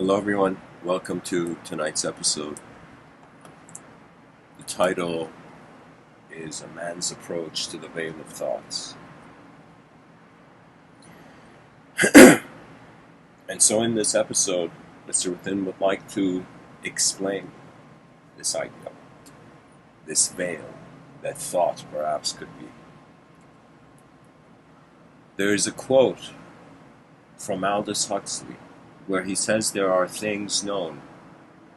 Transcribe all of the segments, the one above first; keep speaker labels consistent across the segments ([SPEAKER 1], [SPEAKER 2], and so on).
[SPEAKER 1] Hello everyone, welcome to tonight's episode. The title is A Man's Approach to the Veil of Thoughts. And so in this episode, Mr. Within would like to explain this idea, this veil that thought perhaps could be. There is a quote from Aldous Huxley where he says there are things known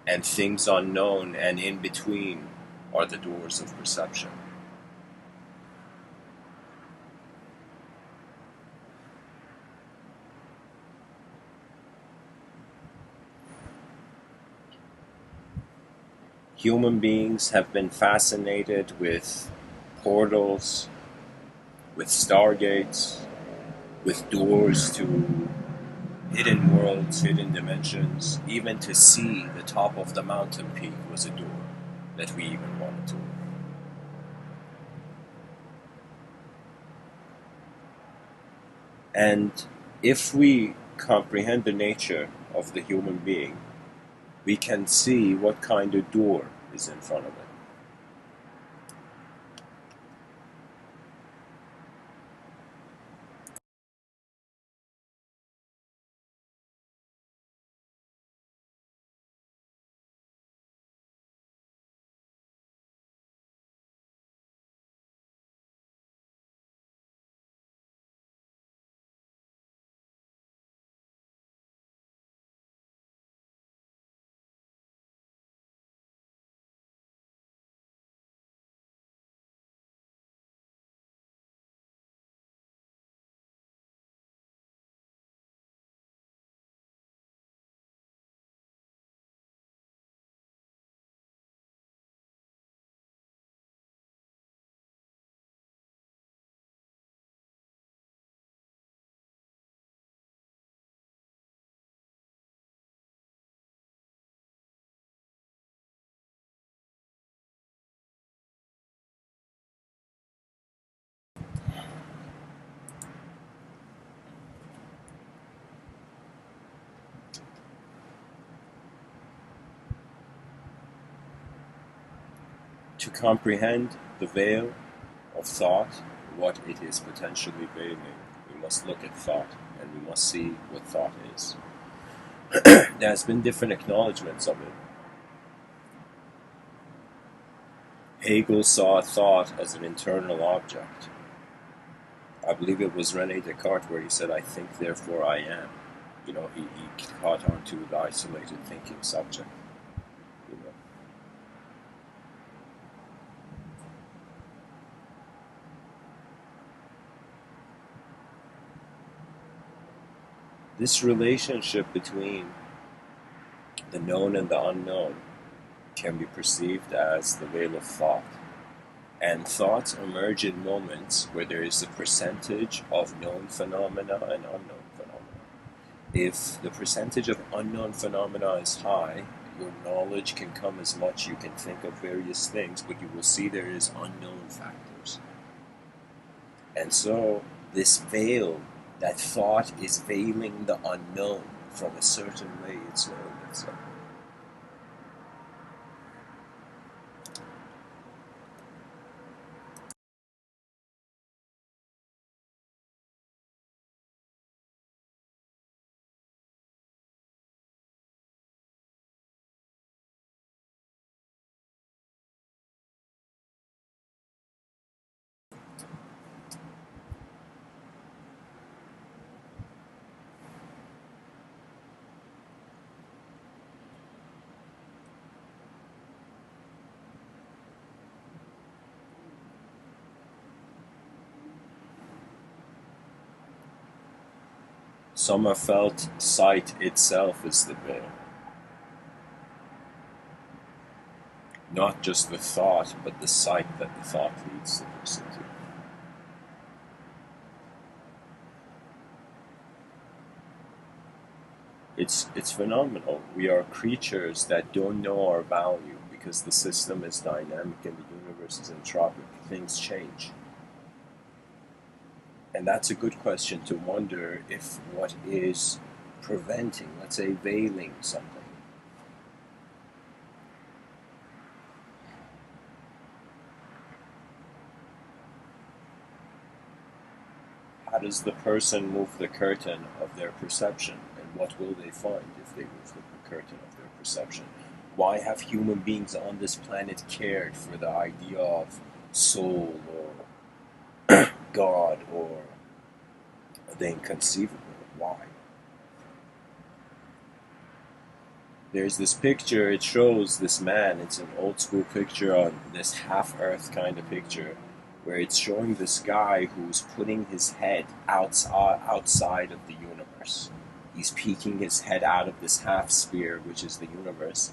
[SPEAKER 1] and things unknown, and in between are the doors of perception. Human beings have been fascinated with portals, with stargates, with doors to hidden worlds, hidden dimensions. Even to see the top of the mountain peak was a door that we even wanted to open. And if we comprehend the nature of the human being, we can see what kind of door is in front of it. To comprehend the veil of thought, what it is potentially veiling, we must look at thought, and we must see what thought is. There has been different acknowledgments of it. Hegel saw thought as an internal object. I believe it was René Descartes where he said, "I think, therefore I am." He caught on to the isolated thinking subject. You know. This relationship between the known and the unknown can be perceived as the veil of thought. And thoughts emerge in moments where there is a percentage of known phenomena and unknown phenomena. If the percentage of unknown phenomena is high, your knowledge can come as much, you can think of various things, but you will see there is unknown factors. And so this veil, that thought is veiling the unknown from a certain way it's knowing itself. Some have felt sight itself is the veil. Not just the thought, but the sight that the thought leads the person to. It's phenomenal. We are creatures that don't know our value because the system is dynamic and the universe is entropic. Things change. And that's a good question to wonder if what is preventing, let's say veiling something. How does the person move the curtain of their perception, and what will they find if they move the curtain of their perception? Why have human beings on this planet cared for the idea of soul or God or the inconceivable? Why? There's this picture, it shows this man, it's an old school picture on this half-earth kind of picture, where it's showing this guy who's putting his head outside of the universe. He's peeking his head out of this half sphere, which is the universe.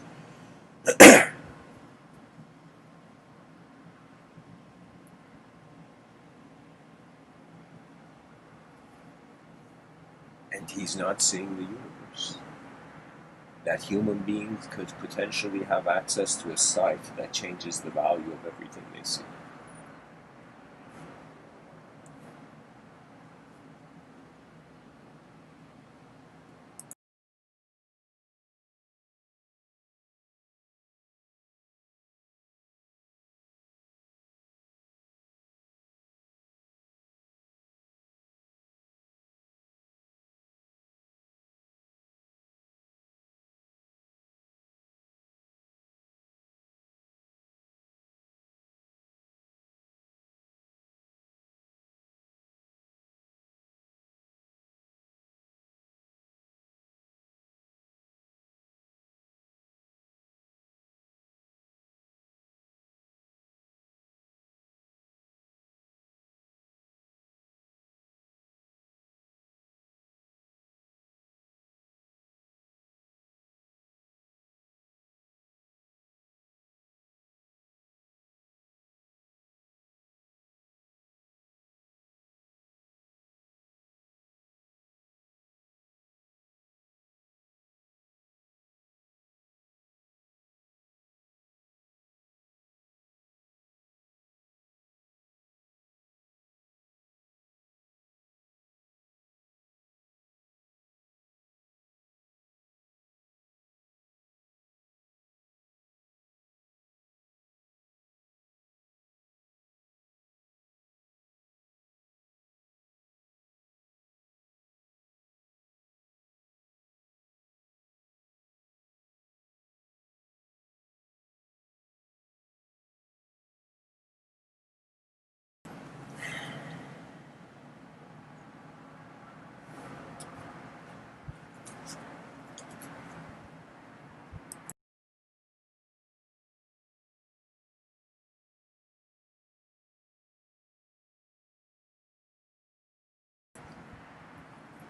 [SPEAKER 1] And he's not seeing the universe. That human beings could potentially have access to a sight that changes the value of everything they see.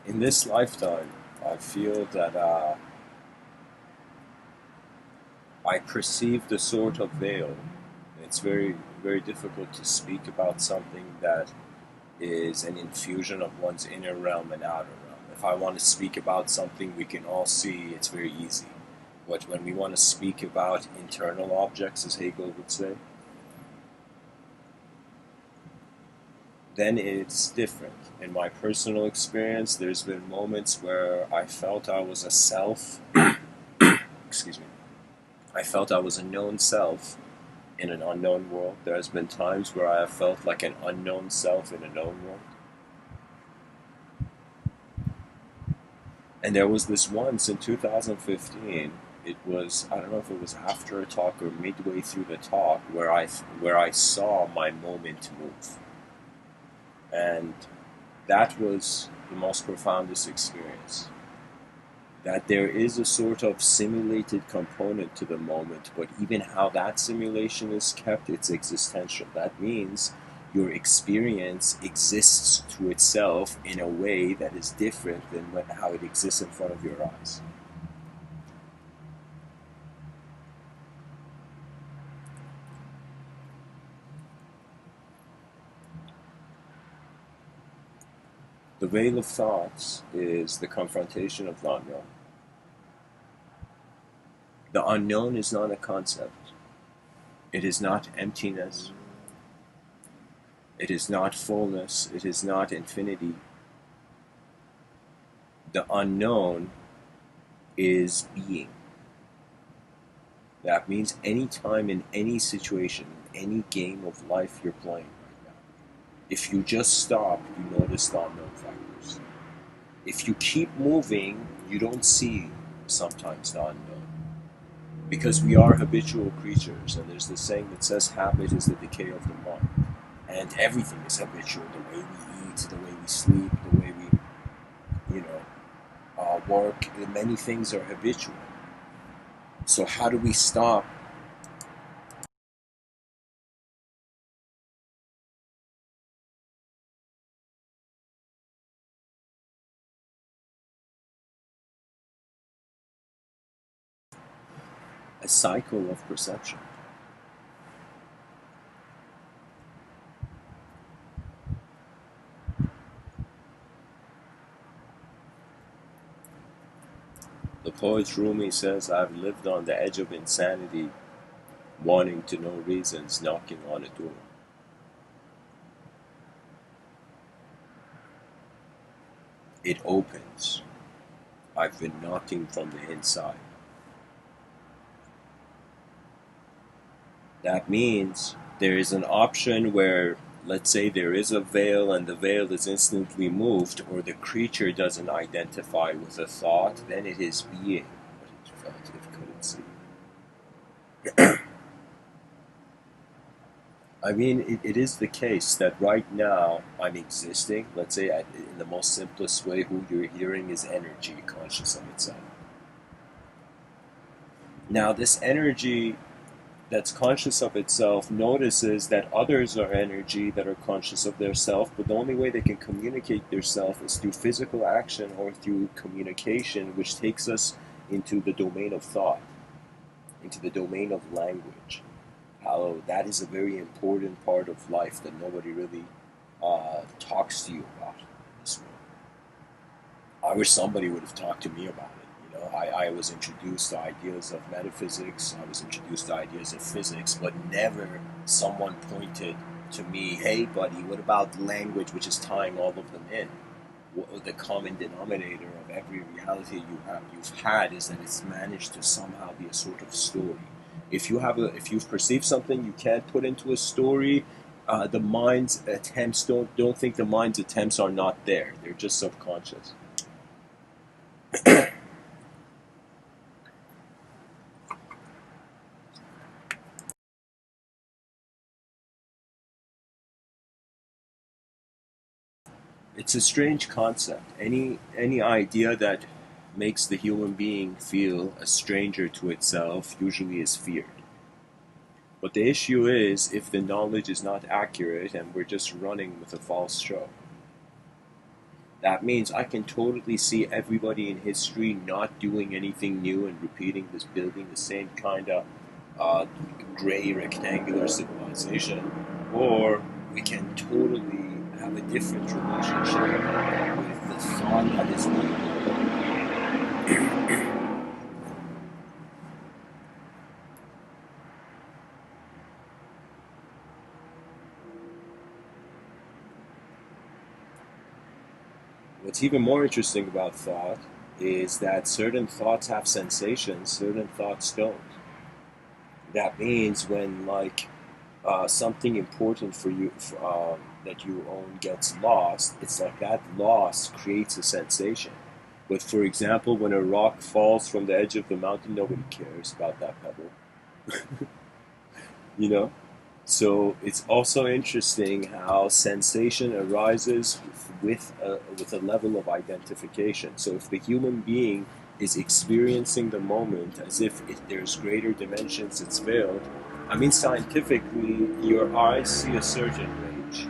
[SPEAKER 1] In this lifetime, I feel that I perceive the sort of veil. It's very, very difficult to speak about something that is an infusion of one's inner realm and outer realm. If I want to speak about something we can all see, it's very easy. But when we want to speak about internal objects, as Hegel would say, then it's different. In my personal experience, there's been moments where I felt I was a self, excuse me, I felt I was a known self in an unknown world. There's been times where I have felt like an unknown self in a known world. And there was this once in 2015, it was, I don't know if it was after a talk or midway through the talk, where I saw my moment move. And that was the most profoundest experience. That there is a sort of simulated component to the moment, but even how that simulation is kept, it's existential. That means your experience exists to itself in a way that is different than how it exists in front of your eyes. The veil of thoughts is the confrontation of the unknown. The unknown is not a concept. It is not emptiness. It is not fullness. It is not infinity. The unknown is being. That means any time in any situation, any game of life you're playing right now, if you just stop, you notice the unknown factors. If you keep moving, you don't see sometimes the unknown. Because we are habitual creatures, and there's this saying that says habit is the decay of the mind. And everything is habitual. The way we eat, the way we sleep, the way we, work. Many things are habitual. So how do we stop a cycle of perception? The poet Rumi says, I've lived on the edge of insanity, wanting to know reasons, knocking on a door. It opens. I've been knocking from the inside. That means there is an option where, let's say, there is a veil and the veil is instantly moved, or the creature doesn't identify with a thought, then it is being what it felt it couldn't see. I mean, it is the case that right now I'm existing. Let's say, in the most simplest way, who you're hearing is energy, conscious of itself. Now, this energy that's conscious of itself notices that others are energy that are conscious of their self, but the only way they can communicate their self is through physical action or through communication, which takes us into the domain of thought, into the domain of language. How that is a very important part of life that nobody really talks to you about in this world. I wish somebody would have talked to me about it. I was introduced to ideas of metaphysics, I was introduced to ideas of physics, but never someone pointed to me, hey buddy, what about language, which is tying all of them in? The common denominator of every reality you've had is that it's managed to somehow be a sort of story. If you've perceived something you can't put into a story, the mind's attempts don't think the mind's attempts are not there. They're just subconscious. It's a strange concept. Any idea that makes the human being feel a stranger to itself usually is feared. But the issue is if the knowledge is not accurate and we're just running with a false show. That means I can totally see everybody in history not doing anything new and repeating this, building the same kind of gray rectangular civilization, or we can totally have a different relationship with the thought that is new. What's even more interesting about thought is that certain thoughts have sensations, certain thoughts don't. That means when, like, something important for you that you own gets lost, it's like that loss creates a sensation. But for example, when a rock falls from the edge of the mountain, nobody cares about that pebble. you know? So it's also interesting how sensation arises with a level of identification. So if the human being is experiencing the moment as if there's greater dimensions, it's veiled. I mean, scientifically, your eyes see a certain range.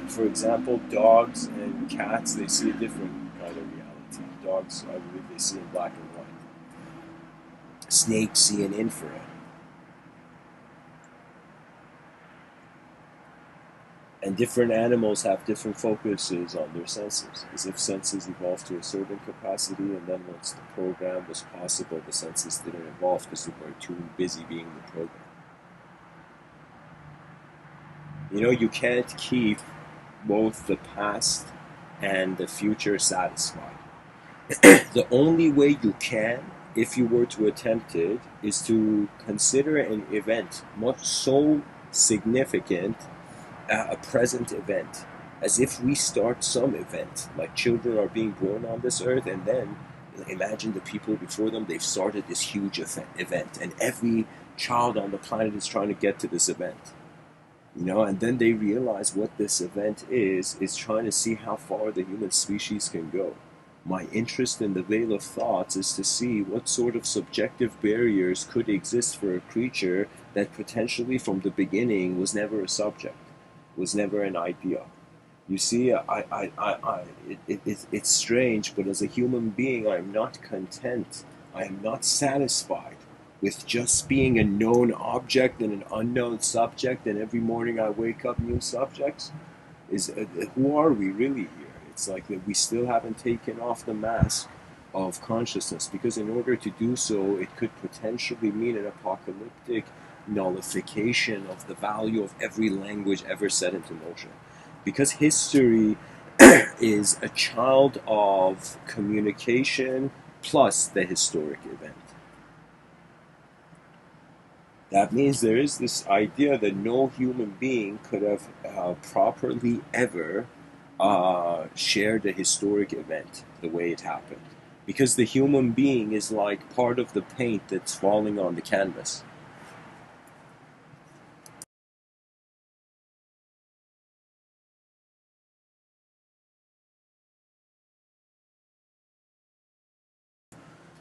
[SPEAKER 1] For example, dogs and cats, they see a different kind of reality. Dogs, I believe, they see in black and white. Snakes see in infrared. And different animals have different focuses on their senses, as if senses evolved to a certain capacity, and then once the program was possible, the senses didn't evolve because they were too busy being the program. You can't keep both the past and the future satisfied. The only way you can, if you were to attempt it, is to consider an event much so significant, a present event, as if we start some event, like children are being born on this earth, and then imagine the people before them, they've started this huge event, and every child on the planet is trying to get to this event. And then they realize what this event is trying to see how far the human species can go. My interest in the veil of thoughts is to see what sort of subjective barriers could exist for a creature that potentially from the beginning was never a subject, was never an idea. You see, it's strange, but as a human being, I am not content. I am not satisfied with just being a known object and an unknown subject, and every morning I wake up new subjects. Who are we really here? It's like that we still haven't taken off the mask of consciousness, because in order to do so, it could potentially mean an apocalyptic nullification of the value of every language ever set into motion. Because history is a child of communication plus the historic event. That means there is this idea that no human being could have properly ever shared a historic event the way it happened. Because the human being is like part of the paint that's falling on the canvas.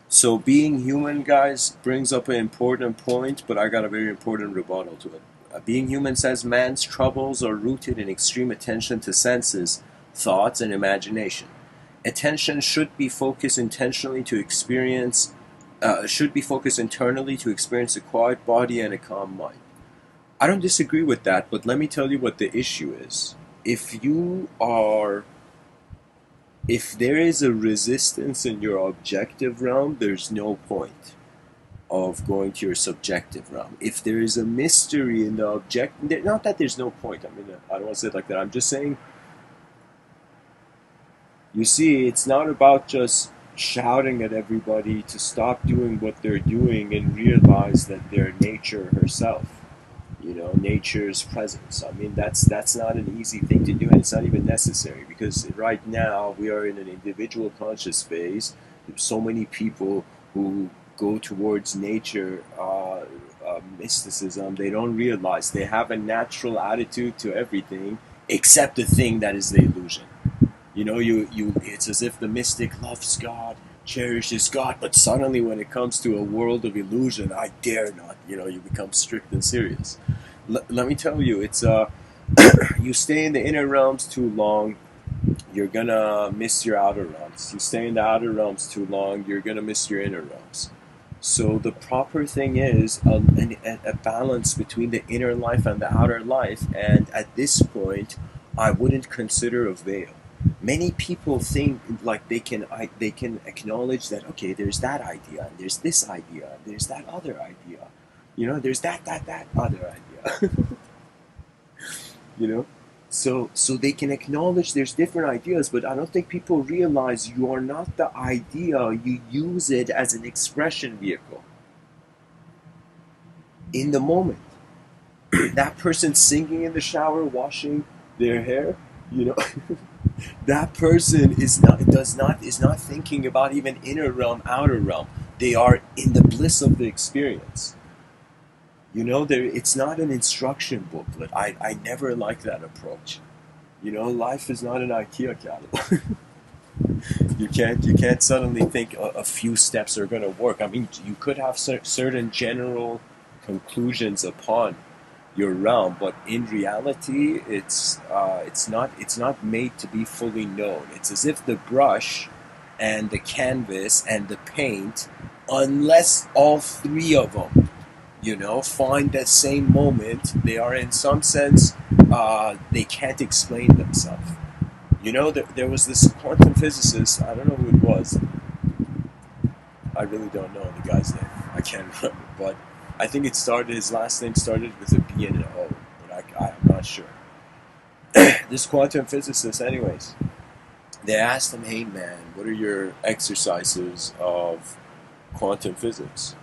[SPEAKER 1] So being human, guys, brings up an important point, but I got a very important rebuttal to it. Being human says man's troubles are rooted in extreme attention to senses, thoughts, and imagination. Attention should be focused intentionally to experience, should be focused internally to experience a quiet body and a calm mind. I don't disagree with that, but let me tell you what the issue is. If you are if there is a resistance in your objective realm, there's no point of going to your subjective realm. If there is a mystery in the not that there's no point. I mean, I don't want to say it like that. I'm just saying, you see, it's not about just shouting at everybody to stop doing what they're doing and realize that they're nature herself. Nature's presence. I mean, that's not an easy thing to do, and it's not even necessary, because right now we are in an individual conscious phase. There's so many people who go towards nature mysticism. They don't realize they have a natural attitude to everything except the thing that is the illusion. It's as if the mystic loves God, cherishes God, but suddenly when it comes to a world of illusion, I dare not. You become strict and serious. Let me tell you, it's you stay in the inner realms too long, you're gonna miss your outer realms. You stay in the outer realms too long, you're gonna miss your inner realms. So the proper thing is a balance between the inner life and the outer life, and at this point, I wouldn't consider a veil. Many people think like they can acknowledge that, okay, there's that idea, and there's this idea, and there's that other idea. There's that other idea. you know so they can acknowledge there's different ideas, but I don't think people realize you are not the idea. You use it as an expression vehicle in the moment. That person singing in the shower, washing their hair, you know that person is not thinking about even inner realm, outer realm. They are in the bliss of the experience. It's not an instruction booklet. I never like that approach. Life is not an IKEA catalog. You can't suddenly think a few steps are going to work. I mean, you could have certain general conclusions upon your realm, but in reality, it's not made to be fully known. It's as if the brush and the canvas and the paint, unless all three of them find that same moment, they are in some sense, they can't explain themselves. There was this quantum physicist, I don't know who it was. I really don't know the guy's name. I can't remember, but I think his last name started with a B and an O, but I'm not sure. This quantum physicist, anyways, They asked him, hey man, what are your exercises of quantum physics?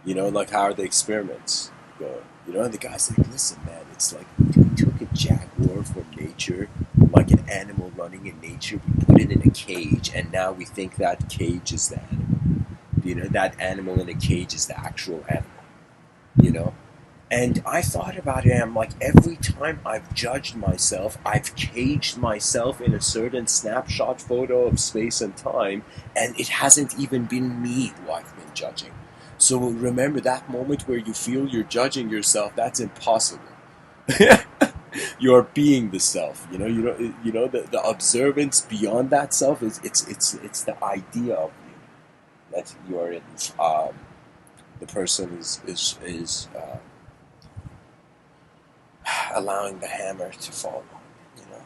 [SPEAKER 1] Like how are the experiments going? And the guy's like, listen man, it's like we took a jaguar from nature, like an animal running in nature, we put it in a cage, and now we think that cage is the animal. That animal in a cage is the actual animal, you know? And I thought about it, and I'm like, every time I've judged myself, I've caged myself in a certain snapshot photo of space and time, and it hasn't even been me who I've been judging. So remember that moment where you feel you're judging yourself, that's impossible. You're being the self. The observance beyond that self is it's the idea of you that you're in. The person is allowing the hammer to fall. You know.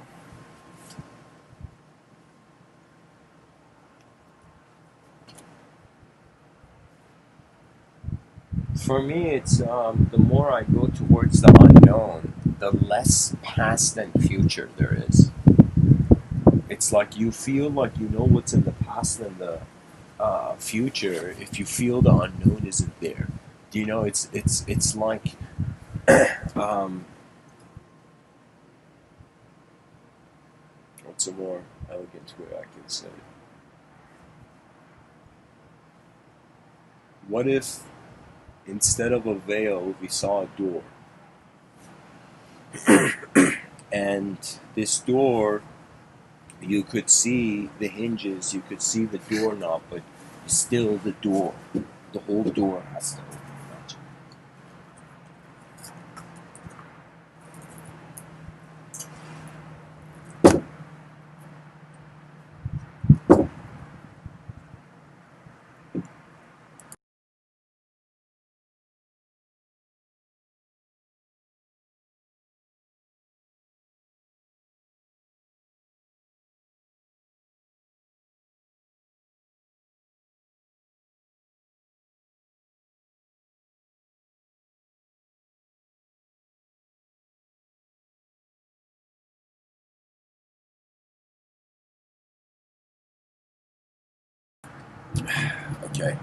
[SPEAKER 1] For me, it's the more I go towards the unknown, the less past and future there is. It's like you feel like you know what's in the past and the future if you feel the unknown isn't there. It's like um, what's a more elegant way I can say it? What if instead of a veil we saw a door, and this door, you could see the hinges, you could see the doorknob, but still the door, the whole door has to open. Okay.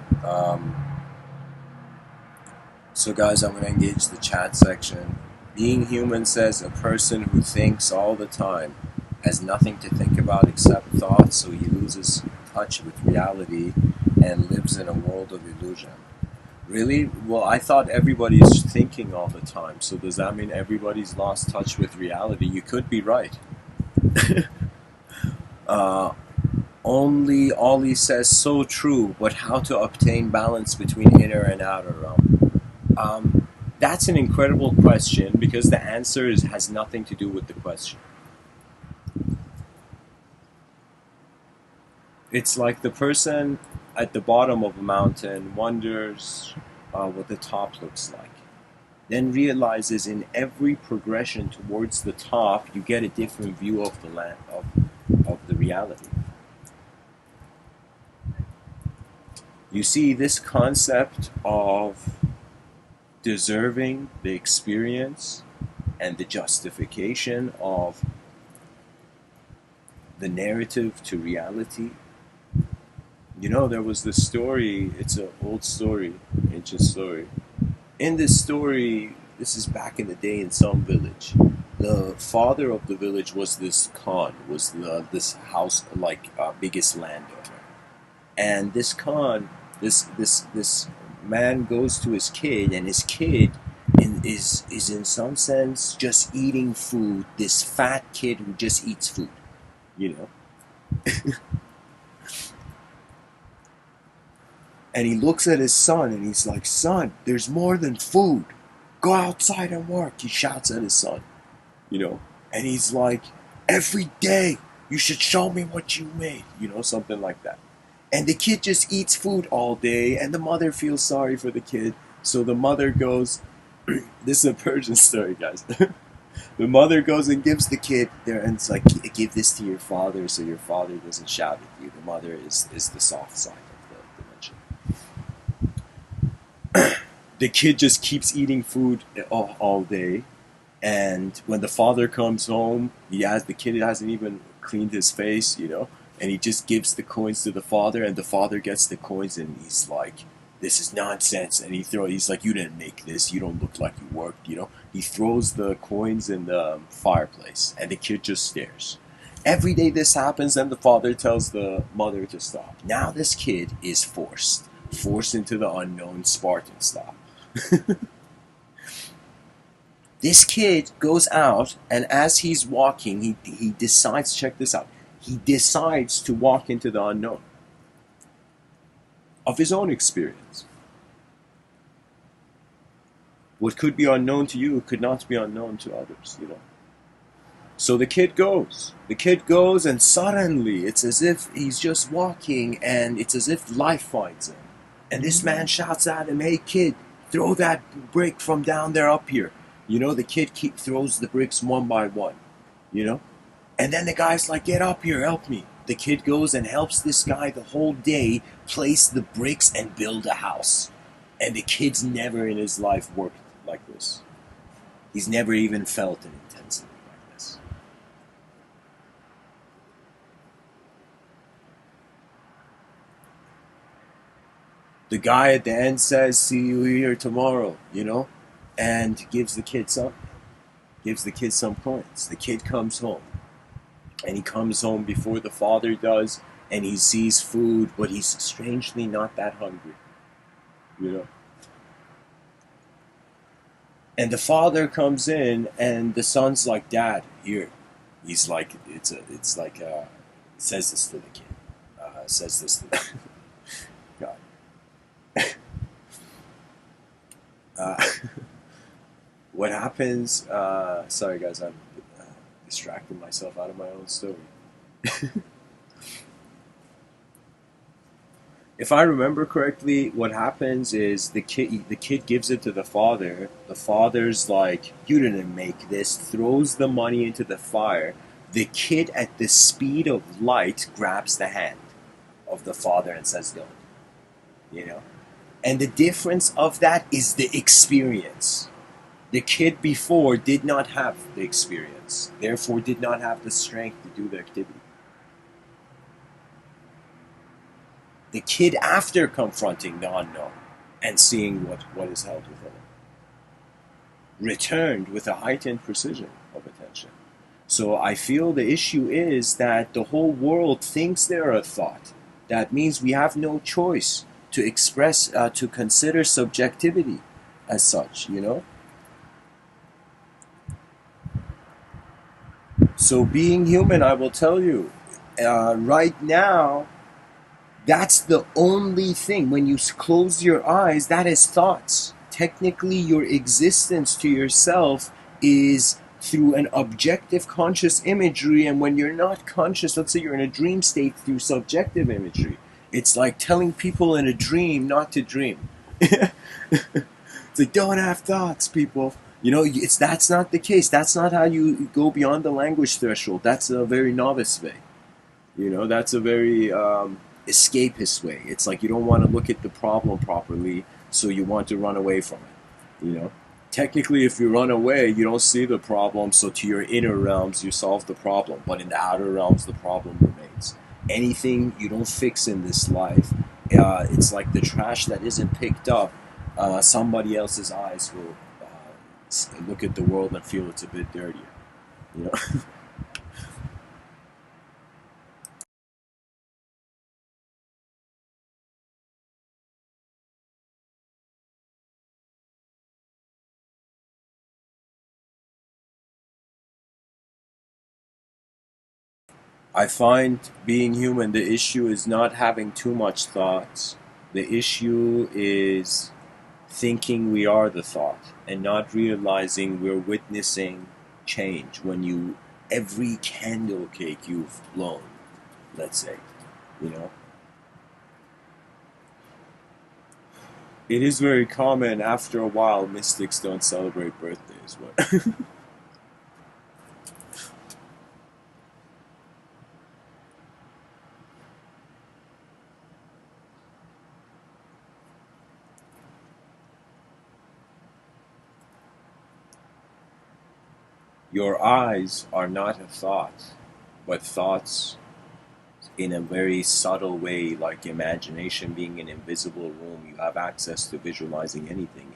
[SPEAKER 1] So, guys, I'm going to engage the chat section. Being human says a person who thinks all the time has nothing to think about except thoughts, so he loses touch with reality and lives in a world of illusion. Really? Well, I thought everybody's thinking all the time, so does that mean everybody's lost touch with reality? You could be right. uh, Only Ollie says so true, but how to obtain balance between inner and outer realm? That's an incredible question because the answer has nothing to do with the question. It's like the person at the bottom of a mountain wonders what the top looks like. Then realizes in every progression towards the top, you get a different view of the land of the reality. You see, this concept of deserving the experience and the justification of the narrative to reality. There was this story, it's an old story, ancient story. In this story, this is back in the day in some village. The father of the village was this Khan, was this house, like biggest landowner. And this Khan, this man goes to his kid, and his kid is in some sense just eating food. This fat kid who just eats food, you know. And he looks at his son and he's like, "Son, there's more than food. Go outside and work." He shouts at his son, you know. And he's like, "Every day you should show me what you made," something like that. And the kid just eats food all day, and the mother feels sorry for the kid. So the mother goes, this is a Persian story, guys. The mother goes and gives the kid there, and it's like, give this to your father so your father doesn't shout at you. The mother is the soft side of the dimension. The kid just keeps eating food all day, and when the father comes home, the kid hasn't even cleaned his face, and he just gives the coins to the father, and the father gets the coins, and he's like, this is nonsense, and he's like, you didn't make this, you don't look like you worked, He throws the coins in the fireplace, and the kid just stares. Every day this happens, and the father tells the mother to stop. Now this kid is forced into the unknown Spartan style. This kid goes out, and as he's walking, he decides, check this out, he decides to walk into the unknown of his own experience. What could be unknown to you could not be unknown to others, So the kid goes. And suddenly it's as if he's just walking, and it's as if life finds him. And this man shouts at him, hey kid, throw that brick from down there up here. The kid throws the bricks one by one, And then the guy's like, get up here, help me. The kid goes and helps this guy the whole day place the bricks and build a house. And the kid's never in his life worked like this. He's never even felt an intensity like this. The guy at the end says, see you here tomorrow, and gives the kid some coins. The kid comes home. And he comes home before the father does, and he sees food, but he's strangely not that hungry, And the father comes in, and the son's like, Dad, here. He's like, says this to the kid. Says this to the God. What happens? Sorry, guys, I'm distracting myself out of my own story. If I remember correctly, what happens is the kid gives it to the father. The father's like, you didn't make this, throws the money into the fire. The kid, at the speed of light, grabs the hand of the father and says, don't. And the difference of that is the experience. The kid before did not have the experience, therefore did not have the strength to do the activity. The kid, after confronting the unknown and seeing what is held within him, returned with a heightened precision of attention. So I feel the issue is that the whole world thinks they're a thought. That means we have no choice to express, to consider subjectivity as such, So being human, I will tell you, right now, that's the only thing. When you close your eyes, that is thoughts. Technically, your existence to yourself is through an objective conscious imagery, and when you're not conscious, let's say you're in a dream state, through subjective imagery. It's like telling people in a dream not to dream. It's like, don't have thoughts, people. That's not the case. That's not how you go beyond the language threshold. That's a very novice way. That's a very escapist way. It's like you don't want to look at the problem properly, so you want to run away from it. Technically, if you run away, you don't see the problem, so to your inner realms, you solve the problem. But in the outer realms, the problem remains. Anything you don't fix in this life, it's like the trash that isn't picked up. Somebody else's eyes will look at the world and feel it's a bit dirtier. I find being human, the issue is not having too much thoughts. The issue is thinking we are the thought and not realizing we're witnessing change when every candle cake you've blown, let's say, It is very common after a while mystics don't celebrate birthdays, but your eyes are not a thought. but thoughts in a very subtle way, like imagination being an invisible room you have access to visualizing anything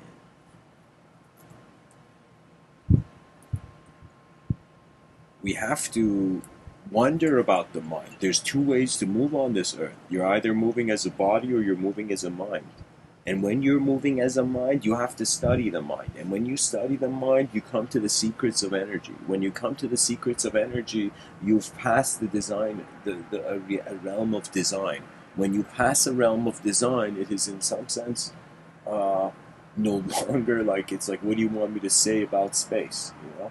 [SPEAKER 1] in. We have to wonder about the mind. There's two ways to move on this earth. You're either moving as a body or you're moving as a mind. And when you're moving as a mind, you have to study the mind. And when you study the mind, you come to the secrets of energy. When you come to the secrets of energy, you've passed the design, a realm of design. When you pass a realm of design, it is in some sense uh, no longer like, it's like, what do you want me to say about space? You know,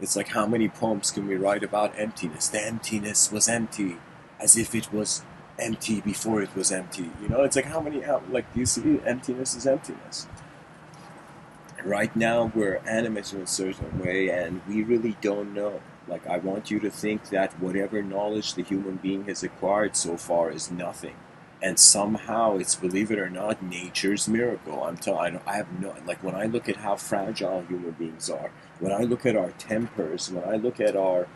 [SPEAKER 1] it's like, how many poems can we write about emptiness? The emptiness was empty, as if it was empty before it was empty. You know, it's like, like, do you see emptiness is emptiness? Right now, we're animated in a certain way, and we really don't know. Like, I want you to think that whatever knowledge the human being has acquired so far is nothing. And somehow it's, believe it or not, nature's miracle. I have no, like, when I look at how fragile human beings are, when I look at our tempers, when I look at our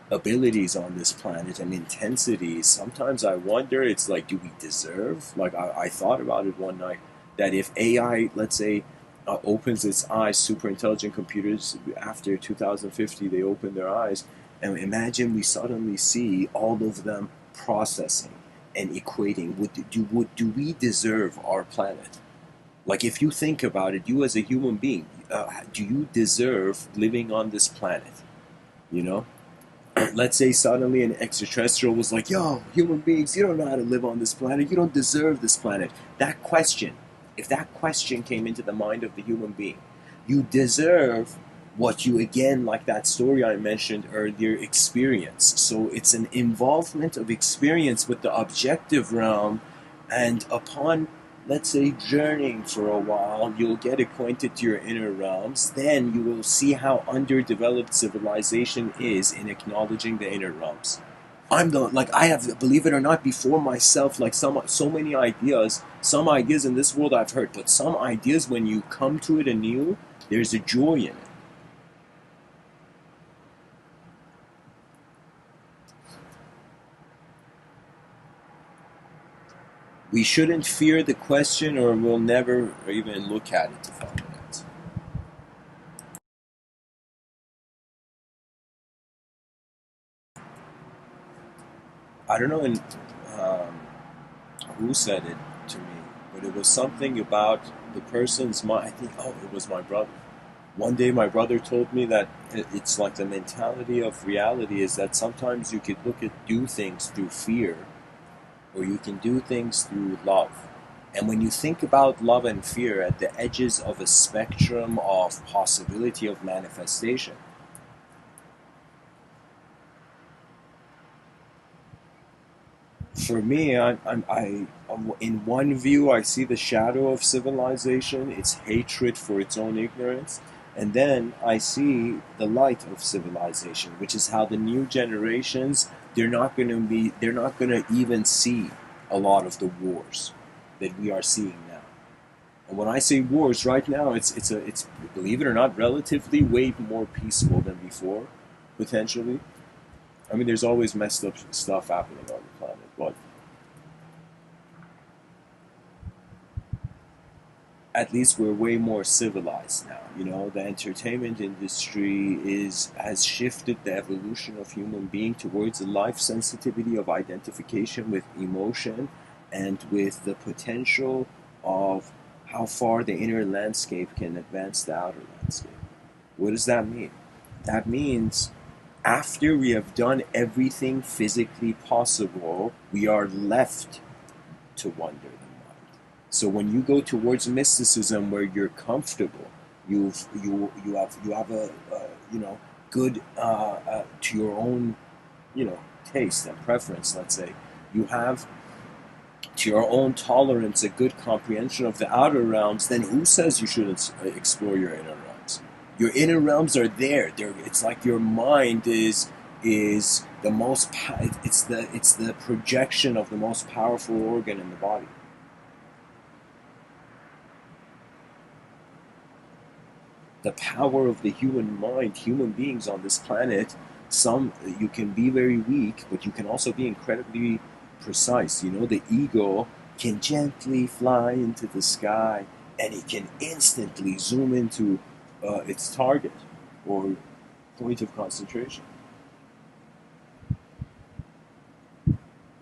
[SPEAKER 1] abilities on this planet and intensities, sometimes I wonder, it's like, do we deserve? Like, I thought about it one night, that if AI, let's say, opens its eyes, super intelligent computers, after 2050, they open their eyes, and imagine we suddenly see all of them processing and equating. Do we deserve our planet? Like, if you think about it, you as a human being, do you deserve living on this planet? You know, let's say suddenly an extraterrestrial was like, yo, human beings, you don't know how to live on this planet. You don't deserve this planet. That question, if that question came into the mind of the human being, you deserve what you, again, like that story I mentioned earlier, experience. So it's an involvement of experience with the objective realm, and upon, let's say, journeying for a while, you'll get acquainted to your inner realms. Then you will see how underdeveloped civilization is in acknowledging the inner realms. I have, believe it or not, before myself, like, so many ideas, some ideas in this world I've heard, but some ideas, when you come to it anew, there's a joy in it. We shouldn't fear the question, or we'll never even look at it to find it out. I don't know um, who said it to me, but it was something about the person's mind. I think, oh, it was my brother. One day, my brother told me that it's like the mentality of reality is that sometimes you could do things through fear, or you can do things through love. And when you think about love and fear at the edges of a spectrum of possibility of manifestation, for me, in one view, I see the shadow of civilization, its hatred for its own ignorance, and then I see the light of civilization, which is how the new generations, they're not going to even see a lot of the wars that we are seeing now. And when I say wars right now, it's, believe it or not, relatively way more peaceful than before, potentially. I mean, there's always messed up stuff happening on the planet, but at least we're way more civilized now. You know, the entertainment industry is has shifted the evolution of human being towards a life sensitivity of identification with emotion, and with the potential of how far the inner landscape can advance the outer landscape. What does that mean? That means after we have done everything physically possible, we are left to wonder the mind. So when you go towards mysticism, where you're comfortable, you have a good to your own taste and preference. Let's say you have to your own tolerance a good comprehension of the outer realms. Then who says you shouldn't explore your inner realms? Your inner realms are there. It's like your mind is the most. It's the projection of the most powerful organ in the body. The power of the human mind, human beings on this planet, some you can be very weak, but you can also be incredibly precise. You know, the eagle can gently fly into the sky, and it can instantly zoom into its target or point of concentration.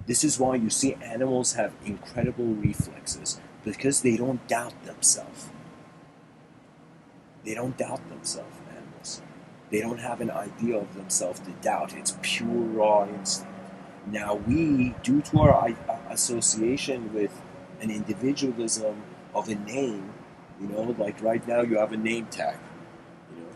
[SPEAKER 1] This is why you see animals have incredible reflexes, because they don't doubt themselves. They don't doubt themselves, animals. They don't have an idea of themselves to doubt. It's pure raw instinct. Now we, due to our association with an individualism of a name, you know, like right now you have a name tag, you know.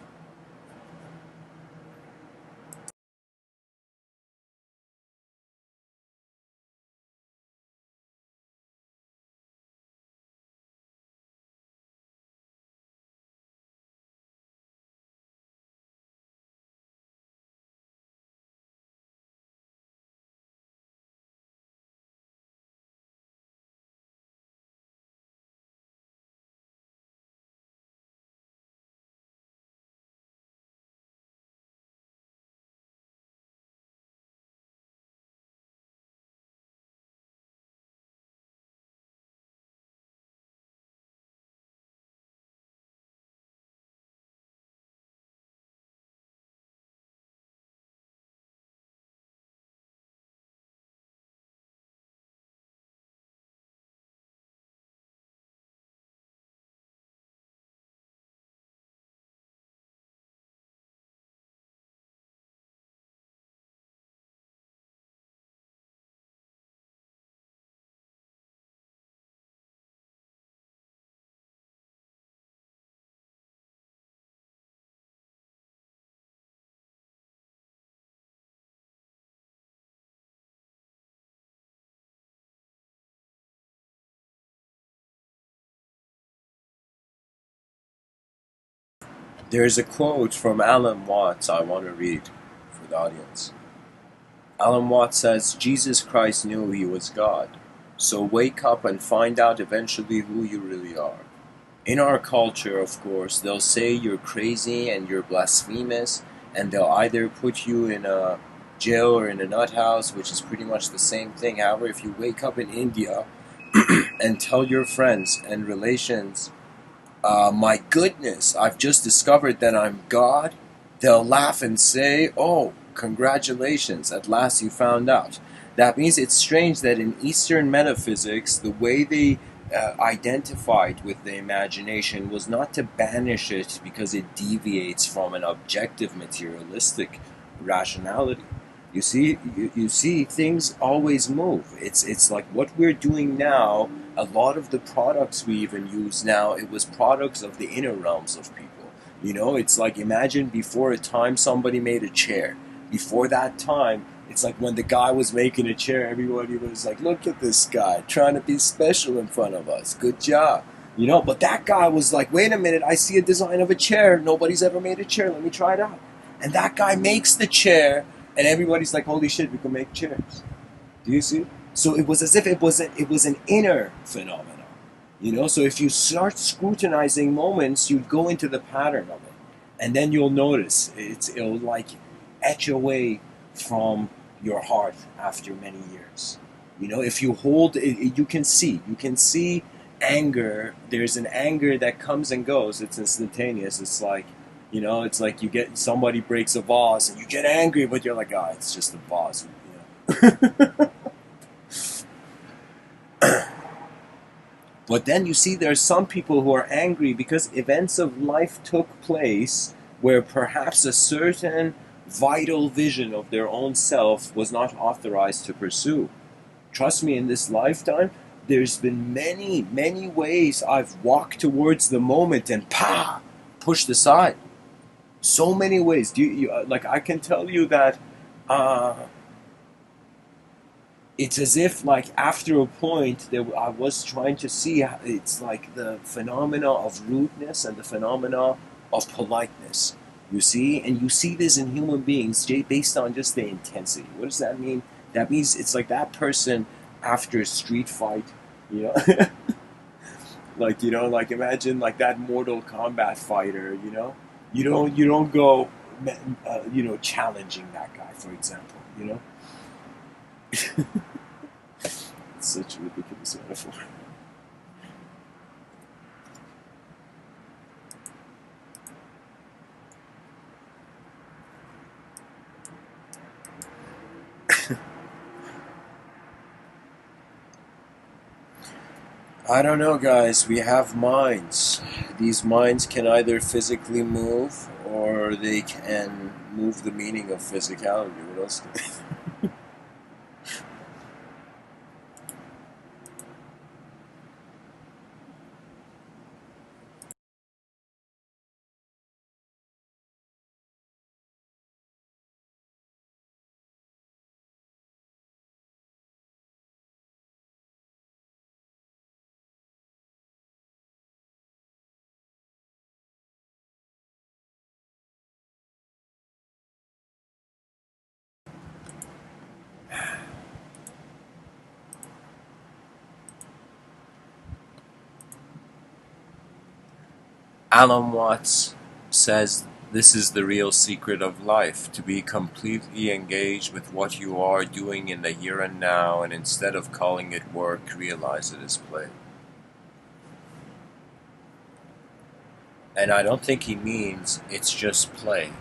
[SPEAKER 1] There's a quote from Alan Watts I want to read for the audience. Alan Watts says, Jesus Christ knew he was God. So wake up and find out eventually who you really are. In our culture, of course, they'll say you're crazy and you're blasphemous, and they'll either put you in a jail or in a nut house, which is pretty much the same thing. However, if you wake up in India and tell your friends and relations, my goodness, I've just discovered that I'm God, they'll laugh and say, oh, congratulations, at last you found out. That means it's strange that in Eastern metaphysics, the way they identified with the imagination was not to banish it because it deviates from an objective materialistic rationality. You see, things always move. It's like what we're doing now. A lot of the products we even use now, it was products of the inner realms of people. You know, it's like imagine before a time somebody made a chair. Before that time, it's like when the guy was making a chair, everybody was like, look at this guy trying to be special in front of us. Good job. You know, but that guy was like, wait a minute, I see a design of a chair. Nobody's ever made a chair. Let me try it out. And that guy makes the chair, and everybody's like, holy shit, we can make chairs. Do you see? So it was as if it was an inner phenomenon. You know, so if you start scrutinizing moments, you'd go into the pattern of it. And then you'll notice it'll like etch away from your heart after many years. You know, if you hold it, you can see anger. There's an anger that comes and goes. It's instantaneous. It's like, you know, it's like you get somebody breaks a vase and you get angry, but you're like, ah, oh, it's just a vase. You know? But then you see there's some people who are angry because events of life took place where perhaps a certain vital vision of their own self was not authorized to pursue. Trust me, in this lifetime, there's been many, many ways I've walked towards the moment and pushed aside. So many ways. Like I can tell you that it's as if like after a point that I was trying to see how it's like the phenomena of rudeness and the phenomena of politeness. You see, and you see this in human beings based on just the intensity. What does that mean? That means it's like that person after a street fight, you know, like, you know, like imagine like that Mortal Kombat fighter, you know, you don't go challenging that guy, for example. It's such a ridiculous metaphor. I don't know, guys. We have minds. These minds can either physically move or they can move the meaning of physicality. What else? Alan Watts says this is the real secret of life, to be completely engaged with what you are doing in the here and now, and instead of calling it work, realize it as play. And I don't think he means it's just play,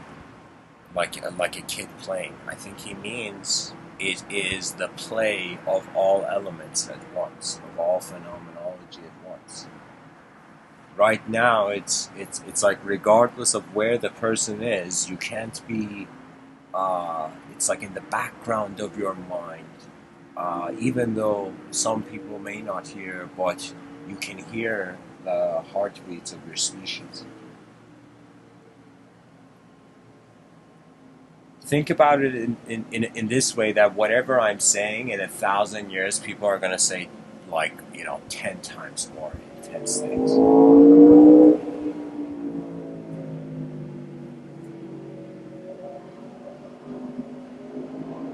[SPEAKER 1] like a kid playing. I think he means it is the play of all elements at once, of all phenomenology at once. Right now, it's like regardless of where the person is, you can't be. It's like in the background of your mind, even though some people may not hear, but you can hear the heartbeats of your species. Think about it in this way, that whatever I'm saying in 1,000 years, people are going to say, like, 10 times more intense things.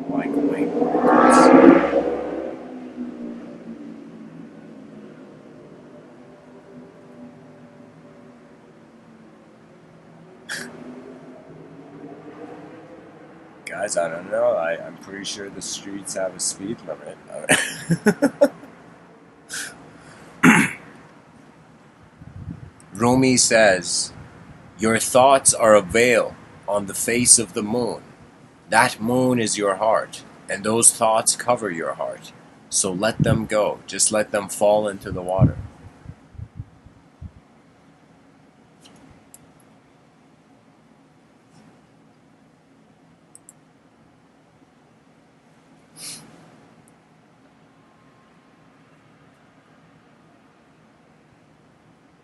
[SPEAKER 1] Like, way more intense. Guys, I don't know. I'm pretty sure the streets have a speed limit. Rumi says, your thoughts are a veil on the face of the moon. That moon is your heart, and those thoughts cover your heart. So let them go. Just let them fall into the water.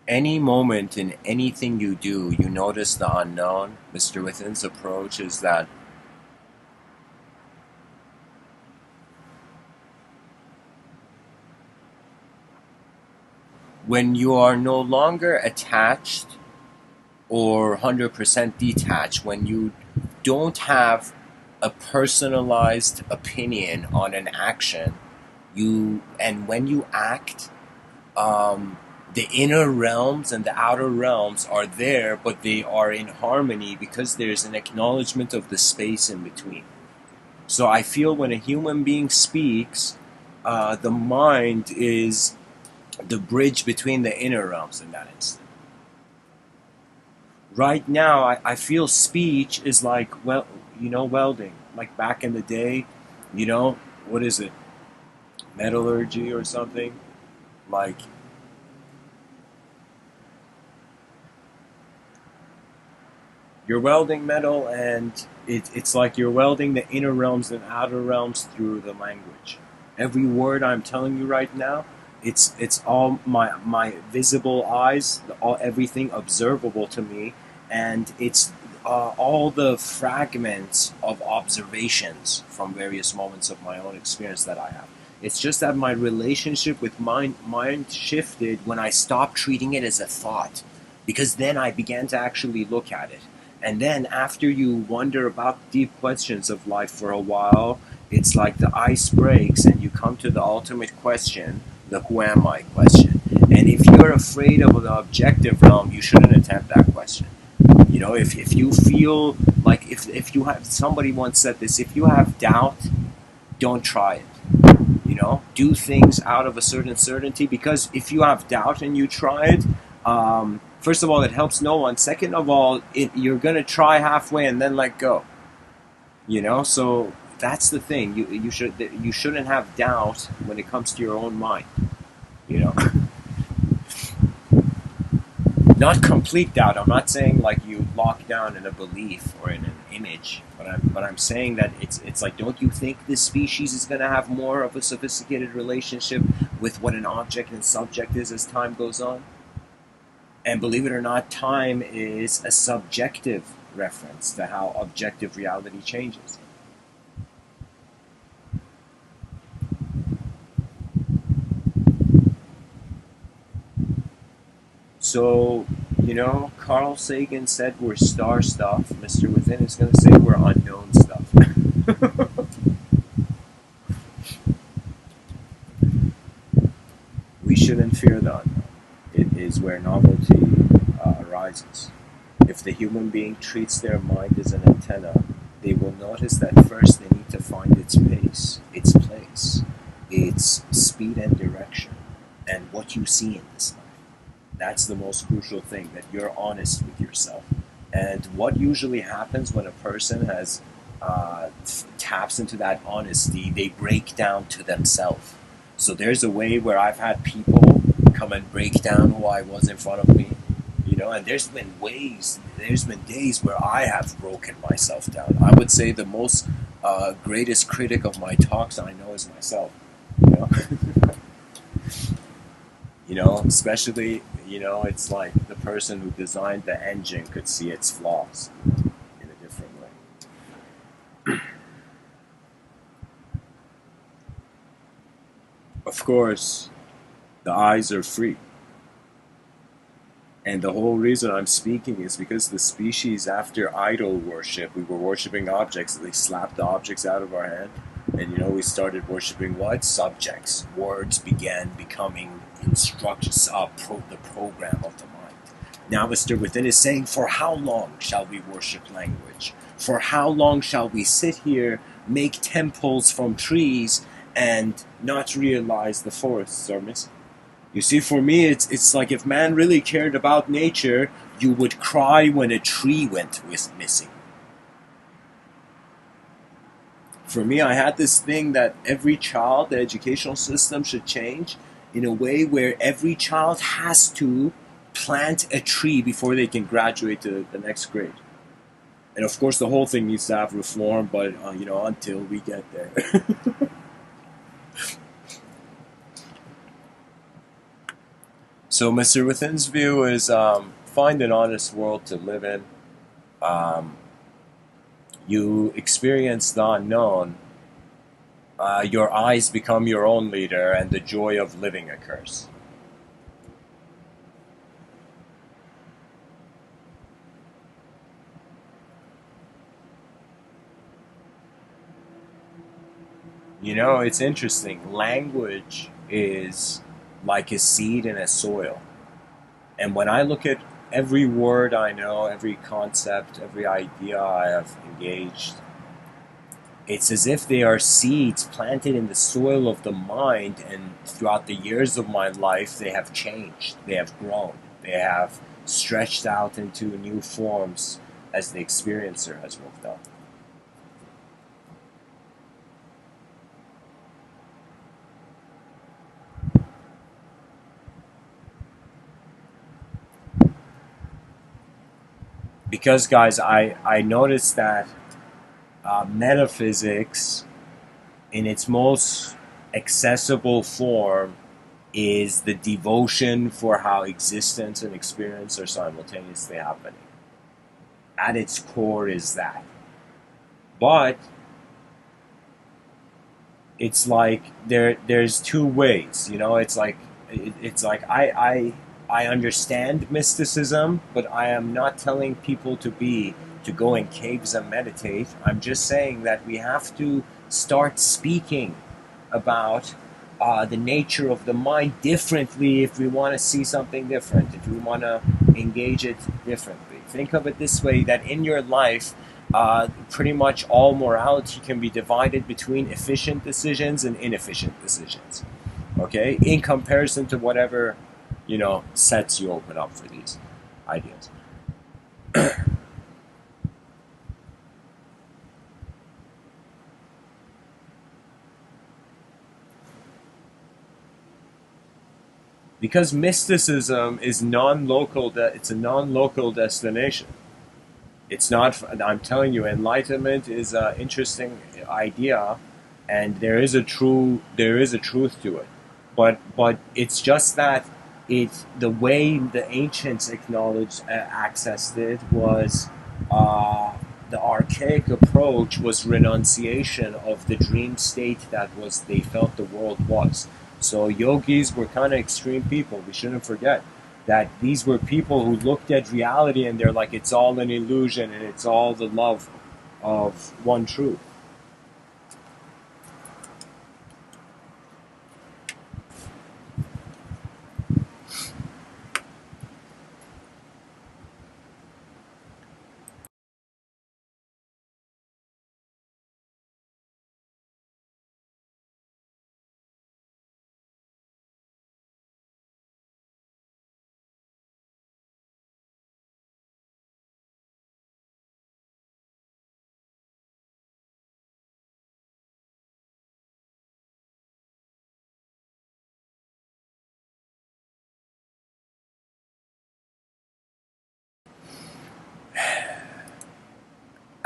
[SPEAKER 1] Any moment in anything you do, you notice the unknown. Mr. Within's approach is that when you are no longer attached or 100% detached, when you don't have a personalized opinion on an action, and when you act, the inner realms and the outer realms are there, but they are in harmony because there's an acknowledgement of the space in between. So I feel when a human being speaks, the mind is the bridge between the inner realms in that instant. Right now, I feel speech is like, welding. Like back in the day, what is it? Metallurgy or something? Like, you're welding metal, and it's like you're welding the inner realms and outer realms through the language. Every word I'm telling you right now, it's all my visible eyes, everything observable to me, and it's all the fragments of observations from various moments of my own experience that I have. It's just that my relationship with mind shifted when I stopped treating it as a thought, because then I began to actually look at it. And then after you wonder about deep questions of life for a while, it's like the ice breaks and you come to the ultimate question, the who am I question. And if you're afraid of the objective realm, you shouldn't attempt that question. If you feel like if you have, somebody once said this, if you have doubt, don't try it. Do things out of a certain certainty, because if you have doubt and you try it, first of all, it helps no one. Second of all, you're gonna try halfway and then let go. So that's the thing. You shouldn't have doubt when it comes to your own mind. Not complete doubt. I'm not saying like you lock down in a belief or in an image, but I'm saying that it's like, don't you think this species is going to have more of a sophisticated relationship with what an object and subject is as time goes on? And believe it or not, time is a subjective reference to how objective reality changes. So, Carl Sagan said we're star stuff. Mr. Within is going to say we're unknown stuff. We shouldn't fear the unknown. It is where novelty arises. If the human being treats their mind as an antenna, they will notice that first they need to find its pace, its place, its speed and direction, and what you see in this life. That's the most crucial thing, that you're honest with yourself. And what usually happens when a person has taps into that honesty, they break down to themselves. So there's a way where I've had people come and break down who I was in front of me, and there's been days where I have broken myself down. I would say the most greatest critic of my talks I know is myself. Especially, it's like the person who designed the engine could see its flaws in a different way. Of course, the eyes are free. And the whole reason I'm speaking is because the species, after idol worship, we were worshiping objects, they slapped the objects out of our hand. And we started worshiping what? Subjects. Words began becoming instructions, the program of the mind. Now Mr. Within is saying, for how long shall we worship language? For how long shall we sit here, make temples from trees, and not realize the forests are missing? You see, for me, it's like if man really cared about nature, you would cry when a tree went missing. For me, I had this thing that every child, the educational system should change in a way where every child has to plant a tree before they can graduate to the next grade. And of course, the whole thing needs to have reform, but until we get there. So Mr. Within's view is find an honest world to live in. You experience the unknown. Your eyes become your own leader, and the joy of living occurs. It's interesting. Language is like a seed in a soil. And when I look at every word I know, every concept, every idea I have engaged, it's as if they are seeds planted in the soil of the mind, and throughout the years of my life, they have changed, they have grown, they have stretched out into new forms as the experiencer has moved on. Because, guys, I noticed that metaphysics, in its most accessible form, is the devotion for how existence and experience are simultaneously happening. At its core is that. But it's like there's two ways, it's like I understand mysticism, but I am not telling people to go in caves and meditate. I'm just saying that we have to start speaking about the nature of the mind differently if we want to see something different, if we want to engage it differently. Think of it this way, that in your life, pretty much all morality can be divided between efficient decisions and inefficient decisions. Okay, in comparison to whatever sets you open up for these ideas. Because mysticism is non-local, it's a non-local destination. It's not. I'm telling you, enlightenment is an interesting idea, and there is a truth to it. But it's just that the way the ancients acknowledged accessed it was the archaic approach was renunciation of the dream state that was they felt the world was. So yogis were kind of extreme people. We shouldn't forget that these were people who looked at reality and they're like, it's all an illusion and it's all the love of one truth.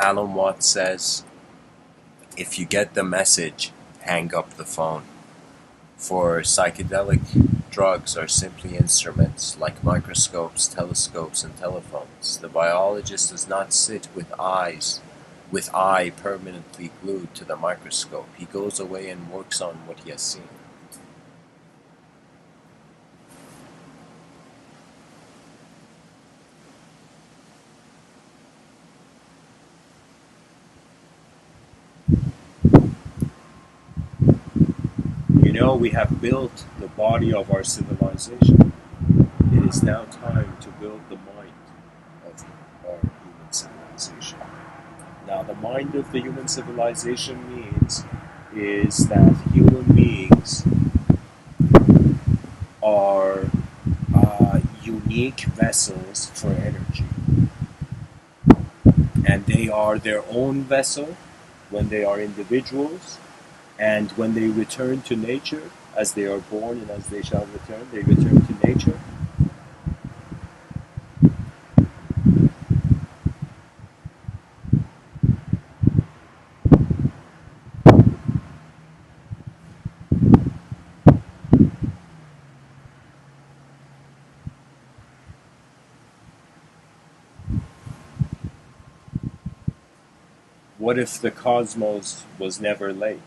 [SPEAKER 1] Alan Watts says, if you get the message, hang up the phone. For psychedelic drugs are simply instruments, like microscopes, telescopes, and telephones. The biologist does not sit with eye permanently glued to the microscope. He goes away and works on what he has seen. We have built the body of our civilization. It is now time to build the mind of our human civilization. Now, the mind of the human civilization means is that human beings are unique vessels for energy. And they are their own vessel when they are individuals, and when they return to nature, as they are born and as they shall return, they return to nature. What if the cosmos was never late?